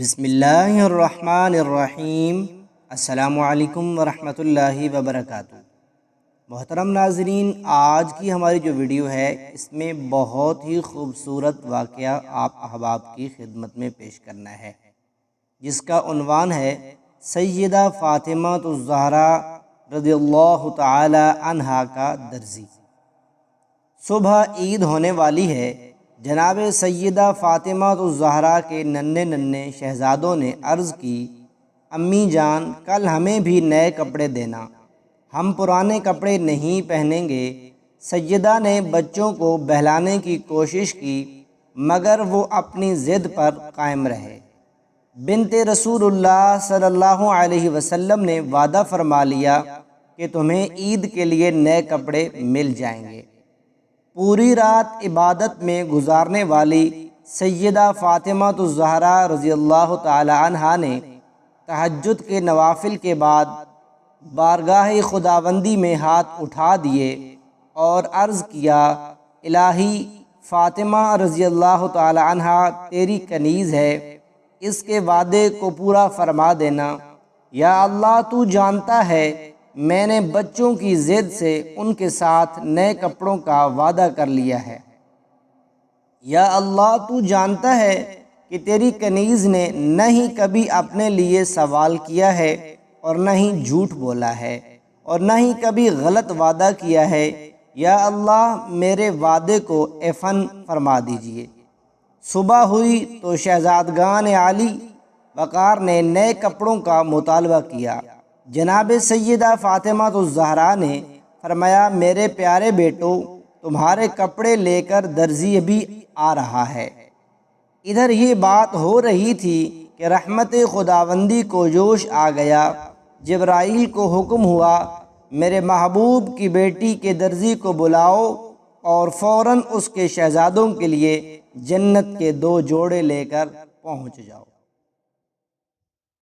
بسم اللہ الرحمن الرحیم۔ السلام علیکم ورحمۃ اللہ وبرکاتہ۔ محترم ناظرین، آج کی ہماری جو ویڈیو ہے اس میں بہت ہی خوبصورت واقعہ آپ احباب کی خدمت میں پیش کرنا ہے، جس کا عنوان ہے سیدہ فاطمہ الزہرا رضی اللہ تعالی عنہا کا درزی۔ صبح عید ہونے والی ہے۔ جناب سیدہ فاطمہ الزہرا کے ننھے شہزادوں نے عرض کی، امی جان کل ہمیں بھی نئے کپڑے دینا، ہم پرانے کپڑے نہیں پہنیں گے۔ سیدہ نے بچوں کو بہلانے کی کوشش کی مگر وہ اپنی ضد پر قائم رہے۔ بنت رسول اللہ صلی اللہ علیہ وسلم نے وعدہ فرما لیا کہ تمہیں عید کے لیے نئے کپڑے مل جائیں گے۔ پوری رات عبادت میں گزارنے والی سیدہ فاطمہ الزہرا رضی اللہ تعالی عنہا نے تہجد کے نوافل کے بعد بارگاہ خداوندی میں ہاتھ اٹھا دیے اور عرض کیا، الہی فاطمہ رضی اللہ تعالی عنہا تیری کنیز ہے، اس کے وعدے کو پورا فرما دینا۔ یا اللہ تو جانتا ہے میں نے بچوں کی ضد سے ان کے ساتھ نئے کپڑوں کا وعدہ کر لیا ہے۔ یا اللہ تو جانتا ہے کہ تیری کنیز نے نہ ہی کبھی اپنے لیے سوال کیا ہے اور نہ ہی جھوٹ بولا ہے اور نہ ہی کبھی غلط وعدہ کیا ہے۔ یا اللہ میرے وعدے کو عفو فرما دیجئے۔ صبح ہوئی تو شہزادگان عالی وقار نے نئے کپڑوں کا مطالبہ کیا۔ جناب سیدہ فاطمہ الزہرا نے فرمایا، میرے پیارے بیٹو تمہارے کپڑے لے کر درزی بھی آ رہا ہے۔ ادھر یہ بات ہو رہی تھی کہ رحمت خداوندی کو جوش آ گیا۔ جبرائیل کو حکم ہوا، میرے محبوب کی بیٹی کے درزی کو بلاؤ اور فوراً اس کے شہزادوں کے لیے جنت کے 2 جوڑے لے کر پہنچ جاؤ۔